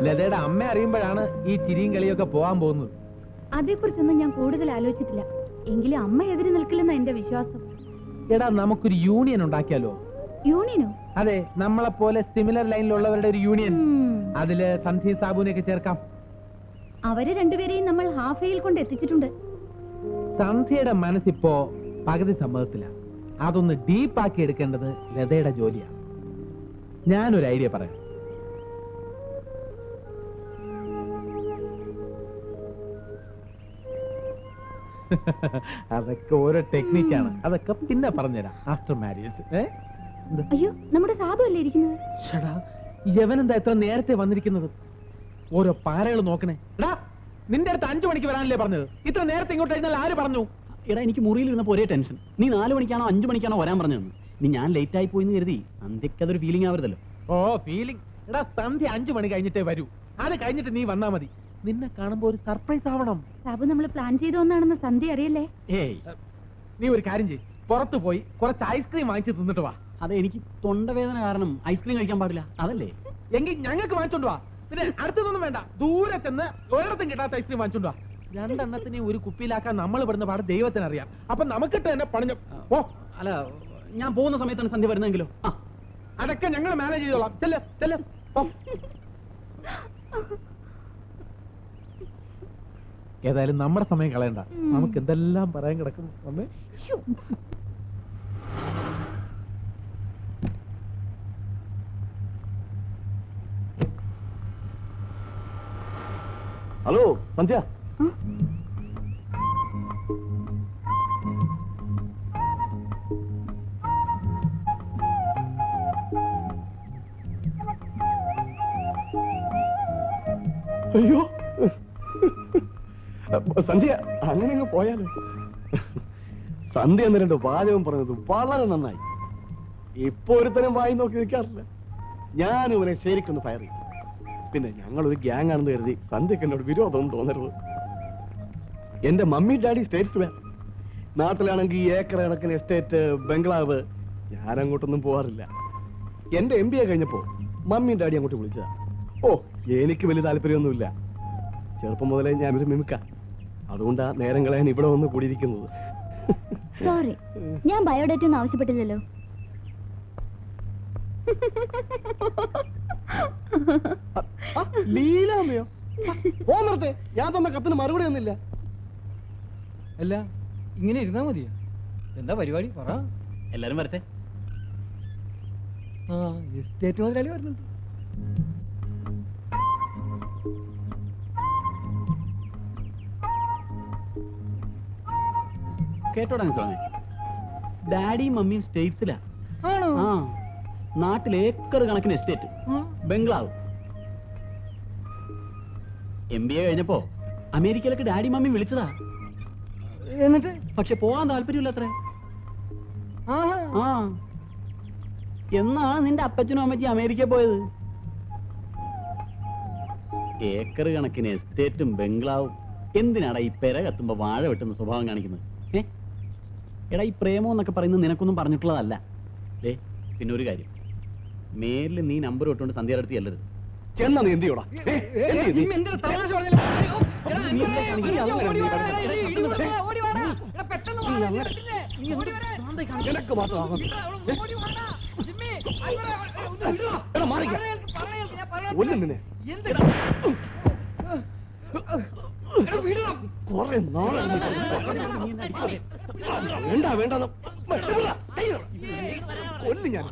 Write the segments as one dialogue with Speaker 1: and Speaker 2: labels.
Speaker 1: ലതയുടെ അമ്മ അറിയുമ്പോഴാണ് ഈ ചിരിയും കളിയൊക്കെ പോവാൻ പോകുന്നത്.
Speaker 2: അതേക്കുറിച്ചൊന്നും ഞാൻ കൂടുതൽ ആലോചിച്ചിട്ടില്ല. എങ്കിലും അമ്മ എതിര് നിൽക്കില്ലെന്ന എന്റെ വിശ്വാസം.
Speaker 1: എടാ, നമുക്കൊരു യൂണിയൻ ഉണ്ടാക്കിയാലോ?
Speaker 2: യൂണിയനോ?
Speaker 1: അതെ, നമ്മളെ പോലെ സിമിലർ ലൈനിലുള്ളവരുടെ ഒരു യൂണിയൻ. അതില് സന്ധ്യ സാബുവിനെയൊക്കെ ചേർക്കാം.
Speaker 2: അവര് രണ്ടുപേരെയും നമ്മൾ ഹാഫയിൽ കൊണ്ട് എത്തിച്ചിട്ടുണ്ട്.
Speaker 1: സന്ധ്യയുടെ മനസ്സിപ്പോ പകുതി സമ്മതത്തില്ല. അതൊന്ന് ഡീപ്പാക്കി എടുക്കേണ്ടത് ലതയുടെ ജോലിയാണ്. ഞാനൊരു ഐഡിയ പറയാം. അതൊക്കെ ഓരോ ടെക്നിക്കാണ്. അതൊക്കെ പിന്നെ പറഞ്ഞുതരാം ആഫ്റ്റർ മാരേജ്.
Speaker 2: അയ്യോ, നമ്മുടെ സാബു അല്ലേ ഇരിക്കുന്നത്?
Speaker 1: യവനെന്താ എത്ര നേരത്തെ വന്നിരിക്കുന്നത്? ഓരോ പാരകൾ നോക്കണേ. എടാ, നിന്റെ അടുത്ത് 5 മണിക്ക് വരാനല്ലേ പറഞ്ഞത്? ഇത്ര നേരത്തെ ഇങ്ങോട്ട് കഴിഞ്ഞാൽ ആര് പറഞ്ഞു?
Speaker 3: എടാ, എനിക്ക് മുറിയിൽ ഇരുന്നപ്പോ ഒരേ ടെൻഷൻ. നീ 4 മണിക്കാണോ 5 മണിക്കാണോ വരാൻ പറഞ്ഞതെന്ന്. നീ ഞാൻ ലേറ്റ് ആയി പോയിന്ന് കരുതി സന്ധ്യക്ക് അതൊരു ഫീലിംഗ് ആവരുതല്ലോ.
Speaker 1: ഓ, ഫീലിംഗ്? എടാ, സന്ധ്യ 5 മണി കഴിഞ്ഞിട്ടേ വരൂ. അത് കഴിഞ്ഞിട്ട് നീ വന്നാ മതി. നിന്നെ കാണുമ്പോ ഒരു സർപ്രൈസ് ആവണം.
Speaker 2: സാബു നമ്മൾ പ്ലാൻ ചെയ്ത ഒന്നാണെന്ന് സന്ധ്യ അറിയല്ലേ?
Speaker 1: ഏയ്, നീ ഒരു കാര്യം ചെയ്യ്. പുറത്തു പോയി കുറച്ച് ഐസ്ക്രീം വാങ്ങിച്ച് തിന്നിട്ട് വാ.
Speaker 3: അതെ, എനിക്ക് തൊണ്ടവേദന കാരണം ഐസ്ക്രീം കഴിക്കാൻ പാടില്ല. അതല്ലേ?
Speaker 1: എങ്കിൽ ഞങ്ങൾക്ക് വാങ്ങിച്ചോണ്ട് വാ. പിന്നെ അടുത്തൊന്നും വേണ്ട. ദൂരെ ചെന്ന് ഒരിടത്തും കിട്ടാത്ത ഐസ്ക്രീം വാങ്ങിച്ചോണ്ട് വാ. 2 എണ്ണത്തിനെ ഒരു കുപ്പിയിലാക്കാൻ നമ്മൾ പെടുന്ന പാട് ദൈവത്തിനറിയാം. അപ്പൊ നമുക്കിട്ട് തന്നെ പണിഞ്ഞു. ഓ,
Speaker 3: അല്ല, ഞാൻ പോകുന്ന സമയത്താണ് സന്ധ്യ വരുന്നതെങ്കിലോ?
Speaker 1: അതൊക്കെ ഞങ്ങൾ മാനേജ് ചെയ്തോളാം. ചെല്ല് ചെല്ല്. ഏതായാലും നമ്മുടെ സമയം കളയണ്ട. നമുക്ക് എന്തെല്ലാം പറയാൻ കിടക്കും. അമ്മേ,
Speaker 4: ഹലോ സന്ധ്യ. അയ്യോ സന്ധ്യ, അങ്ങനെ അങ്ങ് പോയാലോ? സന്ധ്യ എന്ന് 2 വാചകം പറഞ്ഞത് വളരെ നന്നായി. ഇപ്പൊ ഒരുത്തരം വായി നോക്കി നിൽക്കാറില്ല. ഞാൻ ഇവനെ ശരിക്കൊന്ന് ഫയർ ചെയ്യും. പിന്നെ ഞങ്ങളൊരു ഗ്യാങ് ആണെന്ന് കരുതി സന്ധ്യക്ക് എന്നോട് വിരോധമൊന്നും തോന്നരുത്. എന്റെ മമ്മി ഡാഡി സ്റ്റേറ്റ്സ്മാൻ. നാട്ടിലാണെങ്കിൽ ഏക്കർ കണക്കിന് എസ്റ്റേറ്റ്, ബംഗ്ലാവ്. ഞാൻ അങ്ങോട്ടൊന്നും പോവാറില്ല. എന്റെ MBA കഴിഞ്ഞപ്പോ മമ്മിയും ഡാഡി അങ്ങോട്ട് വിളിച്ചതാ. ഓ, എനിക്ക് വലിയ താല്പര്യമൊന്നുമില്ല. ചെറുപ്പം മുതലേ ഞാനൊരു മിമിക്ക. അതുകൊണ്ടാ നേരം കളയാൻ ഇവിടെ വന്ന് കൂടിയിരിക്കുന്നത്.
Speaker 2: സോറി, ഞാൻ ബയോഡേറ്റ ഒന്നും ആവശ്യപ്പെട്ടില്ലല്ലോ.
Speaker 4: ലീലാമ്മയോ? പോന്നത്തെ ഞാൻ തന്ന കത്തിന് മറുപടി ഒന്നുമില്ല.
Speaker 5: അല്ല, ഇങ്ങനെ ഇരുന്നാ മതിയോ? എന്താ പരിപാടി പറ.
Speaker 3: എല്ലാരും വരട്ടെ.
Speaker 5: എസ്റ്റേറ്റ് മുതലാളി വരുന്നുണ്ട്.
Speaker 3: കേട്ടോടാ സ്വാമി, ഡാഡിയും മമ്മിയും സ്റ്റേറ്റ്സിലാ. ആ, നാട്ടിൽ ഏക്കർ കണക്കിന് എസ്റ്റേറ്റ്, ബംഗ്ലാവ്. MBA കഴിഞ്ഞപ്പോ അമേരിക്കയിലൊക്കെ ഡാഡി മമ്മി വിളിച്ചതാ.
Speaker 5: എന്നിട്ട്
Speaker 3: പക്ഷെ പോവാൻ താല്പര്യമില്ല അത്രേ. ആ, എന്നാണ് നിന്റെ അപ്പച്ചനും അമ്മച്ചി അമേരിക്ക പോയത്? ഏക്കർ കണക്കിന് എസ്റ്റേറ്റും ബംഗ്ലാവും. എന്തിനാടാ ഈ പെര കത്തുമ്പോ വാഴ വെട്ടുന്ന സ്വഭാവം കാണിക്കുന്നത്? എടാ, ഈ പ്രേമം എന്നൊക്കെ പറയുന്നത് നിനക്കൊന്നും പറഞ്ഞിട്ടുള്ളതല്ല. പിന്നെ ഒരു കാര്യം, മേലിൽ നീ നമ്പർ ഇട്ടുകൊണ്ട് സന്ധ്യ അടുത്ത് ചെല്ലരുത്.
Speaker 4: ചെന്ന നീ എന്തിയോടാ? കൊറേ നാളെ വേണ്ട വേണ്ട കൊല്ലു ഞാൻ.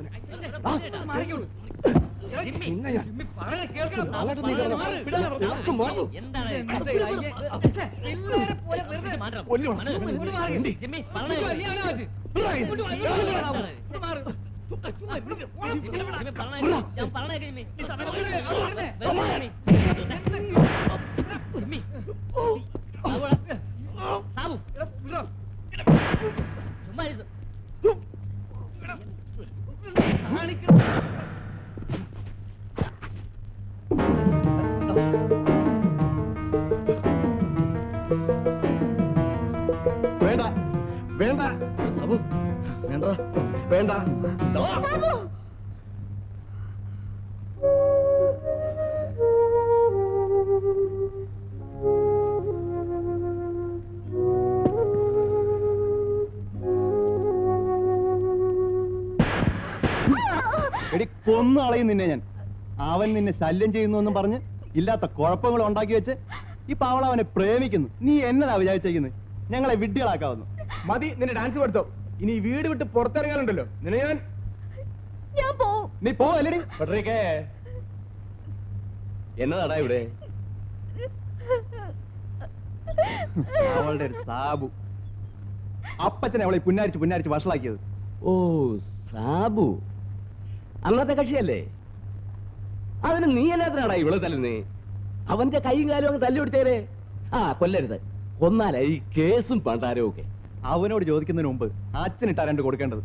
Speaker 4: വേണ്ട വേണ്ട സാബു, വേണ്ട വേണ്ട. കൊന്നു കളയും നിന്നെ ഞാൻ. അവൻ നിന്നെ ശല്യം ചെയ്യുന്നു എന്നും പറഞ്ഞ് ഇല്ലാത്ത കുഴപ്പങ്ങൾ ഉണ്ടാക്കി വെച്ച് ഈ പാവള അവനെ പ്രേമിക്കുന്നു. നീ എന്നതാ വിചാരിച്ചിരിക്കുന്നത്? ഞങ്ങളെ വിഡ്ഢികളാക്കാവുന്നു. മതി നിന്നെ ഡാൻസ് പഠിത്തോ. ഇനി വീട് വിട്ട് പുറത്തിറങ്ങാനുണ്ടല്ലോ നിന്നെ
Speaker 2: ഞാൻ പോവും.
Speaker 4: നീ പോവല്ലേ പട്ടറിക്കേ? എന്നതാടാ ഇവിടെ? അവളുടെ ഒരു സാബു അപ്പച്ചനെ അവളെ പുന്നാരിച്ച് വഷളാക്കിയത്.
Speaker 6: ഓ സാബു അന്നത്തെ കക്ഷിയല്ലേ? അതിന് നീ എല്ലാത്തിനാടാ ഇവിടെ തല്ലുന്നേ? അവന്റെ കൈയും കാലും അങ്ങ് തല്ലി കൊടുത്തേരെ. ആ കൊല്ലരുത്, കൊന്നാലേ ഈ കേസും പണ്ടാരവും ഒക്കെ.
Speaker 4: അവനോട് ചോദിക്കുന്നതിന് മുമ്പ് അച്ഛനിട്ടാ രണ്ട് കൊടുക്കേണ്ടത്.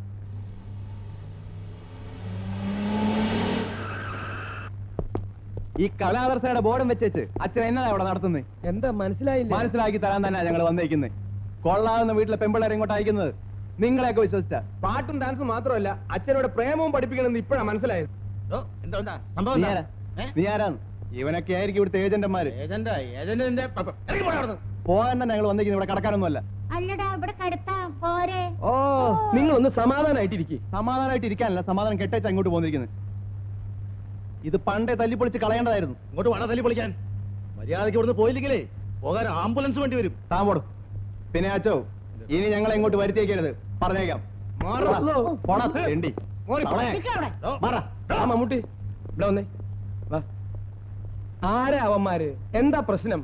Speaker 4: ഈ കലാദർശയുടെ ബോർഡും വെച്ചേച്ച് അച്ഛൻ എന്നതാ അവിടെ നടത്തുന്നത്?
Speaker 5: എന്താ മനസ്സിലായില്ല?
Speaker 4: മനസ്സിലാക്കി തരാൻ തന്നെ ഞങ്ങൾ വന്നേക്കുന്നത്. കൊള്ളാവുന്ന വീട്ടിലെ പെമ്പിള്ളേരെ ഇങ്ങോട്ട് അയക്കുന്നത് നിങ്ങളെയൊക്കെ വിശ്വസിച്ച. പാട്ടും ഡാൻസും മാത്രമല്ല, അച്ഛനോട് പ്രേമവും പഠിപ്പിക്കണമെന്ന് ഇപ്പോഴാ മനസ്സിലായത്. നീ ആരാന്ന്? ഇവനൊക്കെ ആയിരിക്കും ഇവിടുത്തെ ഏജന്റന്മാര്. പോകാൻ തന്നെ ഞങ്ങൾ വന്നേക്കുന്നത്, ഇവിടെ കടക്കാനൊന്നുമല്ല.
Speaker 2: അല്ലടാ ഇവിടെ കടത്താം പോരെ.
Speaker 5: ഓ നിങ്ങളൊന്ന് സമാധാനായിട്ടിരിക്കും.
Speaker 4: സമാധാനമായിട്ട് ഇരിക്കാനല്ല, സമാധാനം കെട്ടേച്ച് അങ്ങോട്ട് പോന്നിരിക്കുന്നത്. ഇത് പണ്ടേ തല്ലിപ്പൊളിച്ച് കളയേണ്ടതായിരുന്നു.
Speaker 6: ഇങ്ങോട്ട് വേണം തല്ലി പൊളിക്കാൻ. മര്യാദയ്ക്ക് ഇവിടുന്ന് പോയില്ലെങ്കിലേ പോകാൻ ആംബുലൻസ് വേണ്ടി വരും.
Speaker 4: താമ്പോടും. പിന്നെ അച്ചോ, ഇനി ഞങ്ങളെ ഇങ്ങോട്ട് വരുത്തിയേക്കരുത്, പറഞ്ഞേക്കാം.
Speaker 5: മമ്മൂട്ടി ഇവിടെ വന്നേ. വാ. ആരാ അവന്മാര്? എന്താ പ്രശ്നം?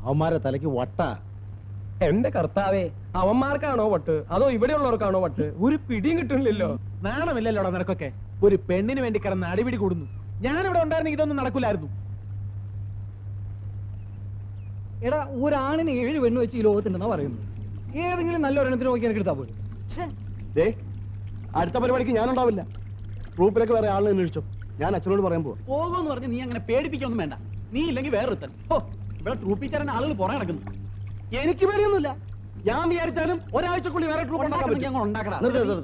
Speaker 6: അവന്മാരെ തലയ്ക്ക് വട്ട.
Speaker 5: എന്റെ കർത്താവേ, അവന്മാർക്കാണോ വട്ട് അതോ ഇവിടെയുള്ളവർക്കാണോ വട്ട്? ഒരു പിടിയും കിട്ടുന്നില്ലല്ലോ.
Speaker 1: നാണമില്ലല്ലോടാ നിനക്കൊക്കെ? ഒരു പെണ്ണിന് വേണ്ടി കിടന്ന് അടിപിടി കൂടുന്നു. ഞാനിവിടെ ഉണ്ടായിരുന്നെങ്കിൽ ഇതൊന്നും നടക്കില്ലായിരുന്നു.
Speaker 5: എടാ ഒരാണിന് 7 പെണ്ണ് വെച്ച് ഈ ലോകത്തുണ്ടെന്നാ പറയുന്നത്. ഏതെങ്കിലും നല്ല ഒരെണ്ണത്തിന് നോക്കി എനിക്ക് എടുത്താൽ പോലും.
Speaker 4: അടുത്ത പരിപാടിക്ക് ഞാനുണ്ടാവില്ല. ഗ്രൂപ്പിലൊക്കെ വേറെ ആളിനെ അന്വേഷിച്ചോ. ഞാൻ അച്ഛനോട് പറയാൻ പോവാ.
Speaker 3: പോകുമെന്ന് പറഞ്ഞ് നീ അങ്ങനെ പേടിപ്പിക്കൊന്നും വേണ്ട. നീ ഇല്ലെങ്കിൽ വേറൊരുത്തൻ. ഓ ഇവിടെ ട്രൂപ്പ് ടീച്ചറിന് ആളുകൾ പുറകെ നടക്കുന്നു.
Speaker 4: എനിക്ക് പേടിയൊന്നുമില്ല. ഞാൻ വിചാരിച്ചാലും ഒരാഴ്ചക്കുള്ളിൽ വേറെ ട്രൂപ്പ് ഉണ്ടാക്കാൻ.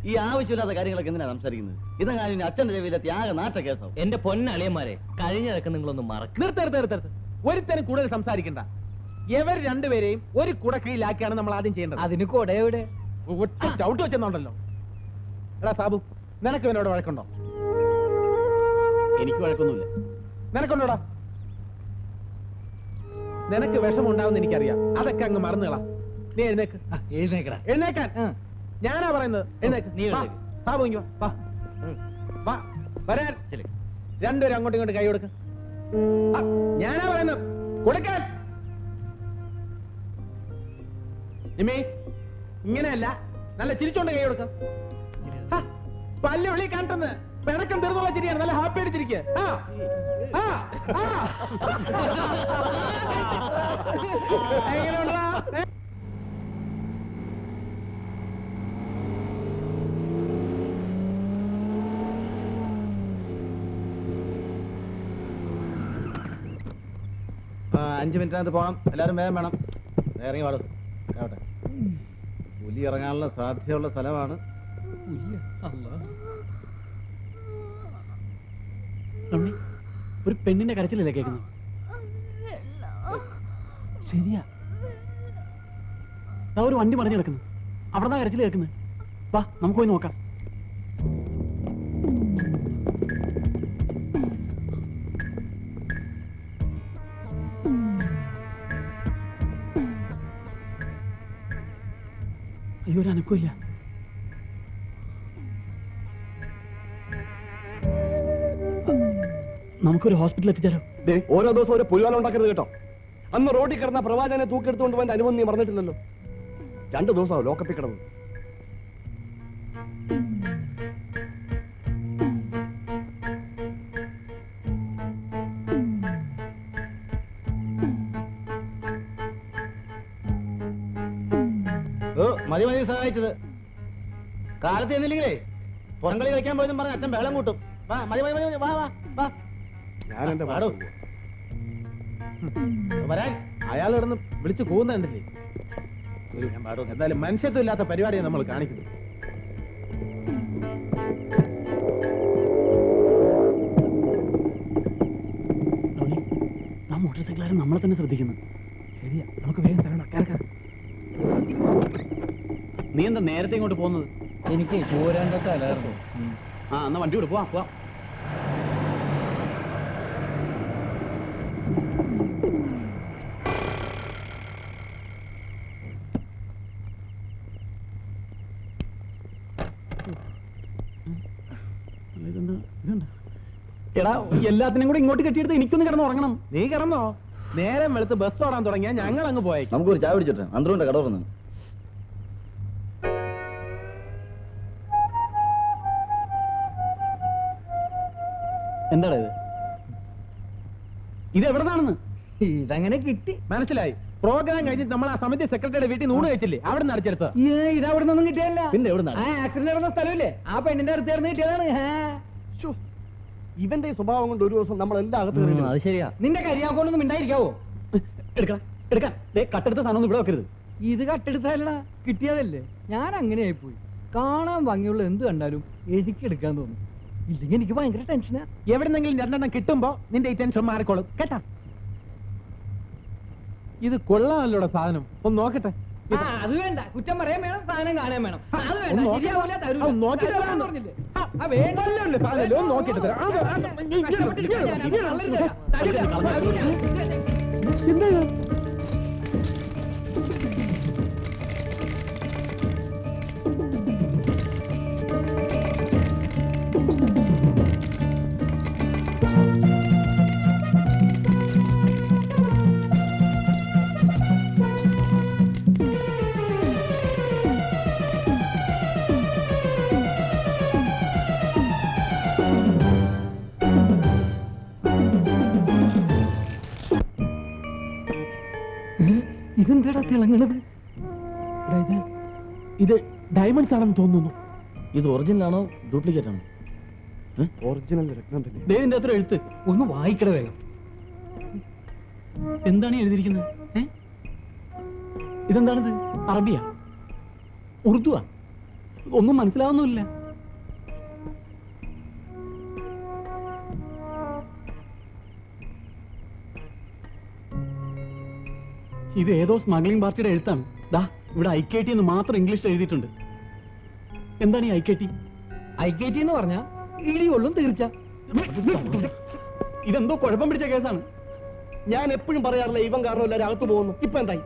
Speaker 6: ഈ ആവശ്യമില്ലാത്ത കാര്യങ്ങളൊക്കെ എന്തിനാ സംസാരിക്കുന്നത്? ഇതെങ്ങാനും അച്ഛന്റെ ചെവിയിലെ ത്യാഗ നാട്ട കേസോ?
Speaker 5: എന്റെ പൊന്നളിയന്മാരെ, കഴിഞ്ഞതൊക്കെ നിങ്ങളൊന്ന് മറക്കും.
Speaker 1: നിർത്തരുത്. ഒരുത്തന് കൂടുതൽ സംസാരിക്കണ്ട. ഇവർ രണ്ടുപേരെയും ഒരു കുടക്കീഴിലാക്കിയാണ് നമ്മൾ ആദ്യം ചെയ്യേണ്ടത്.
Speaker 5: അതിന് കൊട എവിടെ?
Speaker 1: ഒറ്റ ചവിട്ട് വെച്ചെന്നുണ്ടല്ലോ. എടാ സാബു, നിനക്ക് ഇവനോട് വഴക്കുണ്ടോ?
Speaker 3: എനിക്ക് വഴക്കൊന്നുമില്ല.
Speaker 1: നിനക്കുണ്ടോടാ? നിനക്ക് വിഷമുണ്ടാവുന്ന എനിക്കറിയാം. അതൊക്കെ അങ്ങ് മറന്നുകളാ. നീ എഴുന്നേക്ക്.
Speaker 5: എഴുന്നേക്കടാ.
Speaker 1: എഴുന്നേക്കാൻ ഞാനാ പറയുന്നത്. എഴുന്നേക്ക്.
Speaker 5: നീ എഴുന്നേക്ക്.
Speaker 1: സാബു ഇങ്ങ് വാ. വാ വരാൻ. രണ്ടുപേരും അങ്ങോട്ടും ഇങ്ങോട്ട് കൈ കൊടുക്ക്. ഞാനാ പറയുന്നത് കൊടുക്കാൻ. നിമേ ഇങ്ങനെയല്ല, നല്ല ചിരിച്ചോണ്ട് കൈ കൊടുക്ക. പല്ല് വിളി കാട്ടുന്നത് പിണക്കം തീർന്നുള്ള ചിരിയാണ്. നല്ല ഹാപ്പി അടിച്ചിരിക്കുക. എങ്ങനെയുണ്ടാ?
Speaker 6: അഞ്ച് മിനിറ്റിനകത്ത് പോകണം. എല്ലാവരും വേഗം വേണം. ഇറങ്ങി പാടും. ആവട്ടെ. പുലി ഇറങ്ങാനുള്ള സാധ്യതയുള്ള സ്ഥലമാണ്.
Speaker 3: ഒരു പെണ്ണിന്റെ കരച്ചിലല്ലേ കേൾക്കുന്നത്? ശരിയാ, ഒരു വണ്ടി മറിഞ്ഞു കിടക്കുന്നു. അവിടെ കരച്ചിൽ കേൾക്കുന്നത്. വാ നമുക്ക് പോയി നോക്കാം. അയ്യോ, ഒരു അനക്കമില്ല. നമുക്കൊരു ഹോസ്പിറ്റലിൽ എത്തിച്ചാലോ?
Speaker 4: ഓരോ ദിവസം ഒരു പുലിവാലം ഉണ്ടാക്കരുത് കേട്ടോ. അന്ന് റോഡിൽ കിടന്ന പ്രവാചകനെ തൂക്കിയെടുത്തുകൊണ്ട് പോകാൻ അനുമതി നീ മറന്നിട്ടില്ലല്ലോ. 2 ദിവസമാവും ലോക്കപ്പിൽ കിടന്നു.
Speaker 6: മതി സഹായിച്ചത്. കാലത്ത് എന്നില്ലെങ്കിലേ പുറംകളി കളിക്കാൻ പോയെന്നും പറഞ്ഞ അച്ഛൻ ബഹളം കൂട്ടും. വാ മതി വാ വാ വാ.
Speaker 4: ഞാൻ എന്റെ
Speaker 6: പാടൂ വരാൻ.
Speaker 1: അയാൾ കിടന്ന് വിളിച്ചു പോകുന്നുണ്ടല്ലേ. എന്തായാലും മനുഷ്യത്വം ഇല്ലാത്ത പരിപാടിയാണ് നമ്മൾ കാണിക്കുന്നത്.
Speaker 3: ആ മോട്ടോർ സൈക്കിളുകാരൻ നമ്മളെ തന്നെ ശ്രദ്ധിക്കുന്നു.
Speaker 1: ശരിയാ, നമുക്ക് വേഗം സ്ഥലം.
Speaker 3: നീ എന്താ നേരത്തെ ഇങ്ങോട്ട് പോകുന്നത്?
Speaker 5: എനിക്ക് പോരാണ്ടത്തെ അലായിരുന്നു.
Speaker 3: ആ എന്നാ വണ്ടി വിട്, പോവാം പോവാം. എടാ എല്ലാത്തിനും കൂടെ ഇങ്ങോട്ട് കെട്ടിയെടുത്ത് എനിക്കൊന്ന് കിടന്ന് ഉറങ്ങണം.
Speaker 1: നീ കിടന്നോ? നേരം വെളുത്ത് ബസ് ഓടാൻ തുടങ്ങിയാ ഞങ്ങൾ അങ്ങ് പോയേക്കും.
Speaker 7: നമുക്കൊരു ചായ പിടിച്ചിട്ട് അന്തരൂന്റെ കട തുറന്നു.
Speaker 3: എന്താടാ ഇത്? ഇത് എവിടെന്നാണെന്ന്?
Speaker 5: ഇതങ്ങനെ കിട്ടി.
Speaker 1: മനസ്സിലായി. പ്രോഗ്രാം കഴിഞ്ഞിട്ട് നമ്മൾ ആ സമിതി സെക്രട്ടറിയുടെ വീട്ടിൽ നൂണ് കഴിച്ചില്ലേ, അവിടെ നിന്ന് അടിച്ചെടുത്ത.
Speaker 5: ഇത് അവിടെ നിന്നൊന്നും കിട്ടിയല്ല.
Speaker 3: പിന്നെ എവിടെ
Speaker 5: ആ ആക്സിഡന്റ് നടന്ന സ്ഥലമില്ലേ, ആ പെണ്ണിന്റെ അടുത്ത് ചേർന്ന് കിട്ടിയതാണ്.
Speaker 4: ഇവന്റെ ഈ സ്വഭാവം കൊണ്ട് ഒരു ദിവസം നമ്മൾ എല്ലാ അകത്ത് കയറിയില്ല.
Speaker 3: അത് ശരിയാ.
Speaker 5: നിന്റെ കരിയാക്കൊണ്ടൊന്നും മിണ്ടായിരിക്കാവോ?
Speaker 3: എടുക്കാം എടുക്കാം. കട്ടെടുത്ത സാധനം ഒന്നും ഇവിടെ വെക്കരുത്.
Speaker 5: ഇത് കട്ടെടുത്തല്ലടാ, കിട്ടിയതല്ലേ. ഞാൻ അങ്ങനെ ആയിപ്പോയി. കാണാൻ ഭംഗിയുള്ള എന്ത് കണ്ടാലും എനിക്ക് എടുക്കാൻ തോന്നും. ഇല്ലെങ്കിൽ എനിക്ക് ഭയങ്കര ടെൻഷനാ.
Speaker 1: എവിടെന്നെങ്കിലും രണ്ടെണ്ണം കിട്ടുമ്പോ നിന്റെ ഈ ടെൻഷൻ മാറിക്കോളും കേട്ടാ. ഇത് കൊള്ളാമല്ലോടെ സാധനം, ഒന്ന് നോക്കട്ടെ.
Speaker 5: അത് വേണ്ട, കുറ്റം പറയാൻ വേണം, സാധനം കാണാൻ വേണം. അത് വേണ്ട,
Speaker 1: ഒന്ന്
Speaker 5: ശരിയാവൂല, തരൂല.
Speaker 1: ഒന്ന് നോക്കി തരാം.
Speaker 5: തരൂലാന്ന് പറഞ്ഞില്ലേ?
Speaker 1: ആ, നല്ലതല്ലേ സാധനം, ഒന്ന് നോക്കിയിട്ട് തരാം.
Speaker 5: കഷ്ടപ്പെട്ടിട്ട് ഞാൻ തള്ളരുത്. തരൂല.
Speaker 1: എന്താ
Speaker 5: ഇതെന്താടാ തിളങ്ങണത്?
Speaker 1: ഇത് ഡയമണ്ട്സ് ആണെന്ന് തോന്നുന്നു.
Speaker 7: ഇത് ഒറിജിനൽ ആണോ ഡ്യൂപ്ലിക്കേറ്റ് ആണോ?
Speaker 4: ഒറിജിനൽ രത്നം തന്നെ.
Speaker 3: ദേവിന്റെ അത്ര എഴുത്ത്
Speaker 5: ഒന്ന് വായിക്കട വേഗം.
Speaker 3: എന്താണ് ഈ എഴുതിയിരിക്കുന്നത്? ഇതെന്താണിത്? അറബിയാ? ഉറുദുവാ? ഒന്നും മനസ്സിലാവുന്നില്ല. ഇത് ഏതോ സ്മഗ്ലിംഗ് പാർട്ടിയുടെ എഴുത്താണ്. ദാ ഇവിടെ IKT എന്ന് മാത്രം ഇംഗ്ലീഷിൽ എഴുതിയിട്ടുണ്ട്. എന്താണ് ഈ IKT?
Speaker 5: IKT എന്ന് പറഞ്ഞാ ഇടികൊള്ളും തീർച്ച.
Speaker 3: ഇതെന്തോ കുഴപ്പം പിടിച്ച കേസാണ്.
Speaker 4: ഞാൻ എപ്പോഴും പറയാറില്ല ഇവൻ കാരണം എല്ലാവരും അകത്ത് പോകുന്നു. ഇപ്പൊ എന്തായി?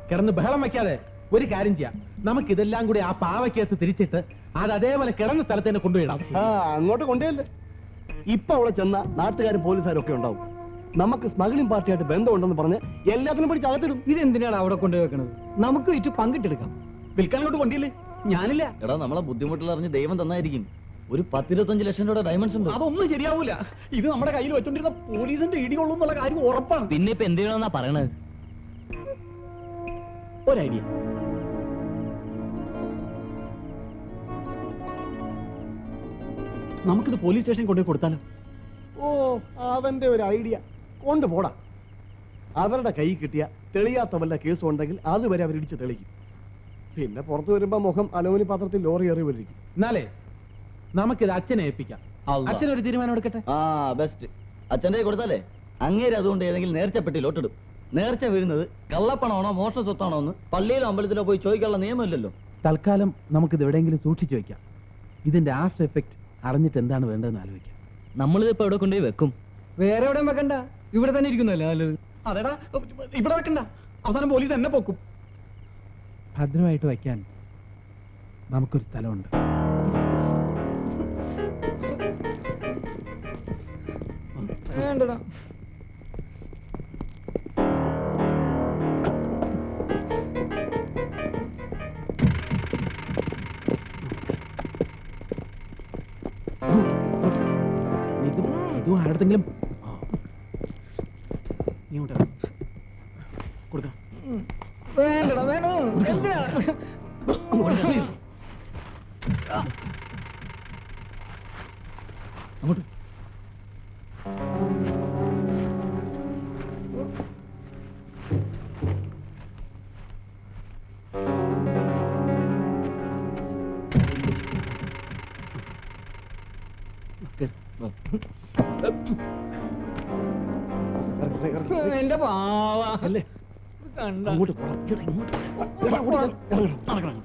Speaker 1: കിടന്ന് ബഹളം വെക്കാതെ ഒരു കാര്യം ചെയ്യാം. നമുക്ക് ഇതെല്ലാം കൂടി ആ പാവയ്ക്കകത്ത് തിരിച്ചിട്ട് അത് അതേപോലെ കിടന്ന സ്ഥലത്ത് തന്നെ കൊണ്ടുപോയിടാം.
Speaker 4: അങ്ങോട്ട് കൊണ്ടുപോയല്ലേ. ഇപ്പൊ അവിടെ ചെന്ന നാട്ടുകാരും പോലീസുകാരും ഒക്കെ ഉണ്ടാവും. നമുക്ക് സ്മഗ്ലിംഗ് പാർട്ടിയായിട്ട് ബന്ധമുണ്ടെന്ന് പറഞ്ഞ് എല്ലാത്തിനും പിടിച്ച് അകത്തിടും.
Speaker 5: ഇതെന്തിനാണ് അവിടെ കൊണ്ടുവെക്കണത്? നമുക്ക് വിറ്റ് പങ്കിട്ടെടുക്കാം.
Speaker 3: വിൽക്കാനോട്ട് കൊണ്ടില്ലേ? ഞാനില്ല.
Speaker 7: എടാ നമ്മളെ ബുദ്ധിമുട്ടുള്ള അറിഞ്ഞ് ദൈവം തന്നായിരിക്കും. ഒരു 10-25 ലക്ഷം രൂപയുടെ ഡയമണ്ട്സ് ഉണ്ട്.
Speaker 3: അതൊന്നും ശരിയാവൂല. ഇത് നമ്മുടെ കയ്യിൽ വെച്ചോണ്ടിരുന്ന പോലീസിന്റെ ഇടികൊള്ളും എന്നുള്ള കാര്യം ഉറപ്പാണ്.
Speaker 7: പിന്നെ ഇപ്പൊ എന്ത് ചെയ്യണമെന്നാ പറയണത്?
Speaker 3: ഒരു ഐഡിയ. നമുക്കിത് പോലീസ് സ്റ്റേഷനിൽ കൊണ്ടുപോയി കൊടുത്താലോ?
Speaker 4: ഓ, അവന്റെ ഒരു ഐഡിയ. കൊണ്ടുപോടാ. അവരുടെ കൈ കിട്ടിയ തെളിയാത്ത വല്ല കേസും ഉണ്ടെങ്കിൽ അതുവരെ അവരിടിച്ച് തെളിക്കും. പിന്നെ പുറത്തു വരുമ്പോ മുഖം അലോമനി പാത്രത്തിൽ ലോറി എറി വരിക്കും.
Speaker 1: എന്നാലേ നമുക്കിത് അച്ഛനെ ഏൽപ്പിക്കാം. അച്ഛനൊരു തീരുമാനം എടുക്കട്ടെ.
Speaker 7: ആ ബെസ്റ്റ്. അച്ഛൻ്റെ കൊടുത്താലേ അങ്ങേര് അതുകൊണ്ട് ഏതെങ്കിലും നേർച്ചപ്പെട്ടി ലോട്ടിടും. നേർച്ച വീഴുന്നത് കള്ളപ്പണമാണോ മോഷണ സ്വത്താണോ എന്ന് പള്ളിയിലോ അമ്പലത്തിലോ പോയി ചോദിക്കാനുള്ള നിയമമില്ലല്ലോ.
Speaker 1: തൽക്കാലം നമുക്കിത് എവിടെയെങ്കിലും സൂക്ഷിച്ചു വെക്കാം. ഇതിന്റെ ആഫ്റ്റർ എഫക്ട് അറിഞ്ഞിട്ട് എന്താണ് വേണ്ടതെന്ന് ആലോചിക്കാം.
Speaker 7: നമ്മളിത് ഇപ്പൊ എവിടെ കൊണ്ടുപോയി വെക്കും?
Speaker 5: വേറെ എവിടെയും വെക്കണ്ട, ഇവിടെ തന്നെ ഇരിക്കുന്നല്ലേ നല്ലത്.
Speaker 3: അതെടാ, ഇവിടെ വെക്കണ്ട. അവസാനം പോലീസ് എന്നെ പൊക്കും.
Speaker 1: ഭദ്രമായിട്ട് വയ്ക്കാൻ നമുക്കൊരു സ്ഥലമുണ്ട്.
Speaker 5: വേണ്ടടാ.
Speaker 1: ഇതും ആരുടെങ്കിലും
Speaker 3: കൊടുക്കാം.
Speaker 5: വേണ്ടടാ, വേണോ? എന്തിനാ?
Speaker 3: അങ്ങോട്ട്
Speaker 5: എന്റെ പാവ
Speaker 4: അല്ലേ
Speaker 5: കണ്ട
Speaker 4: അങ്ങോട്ട് പോടാ.
Speaker 3: നടക്കണം.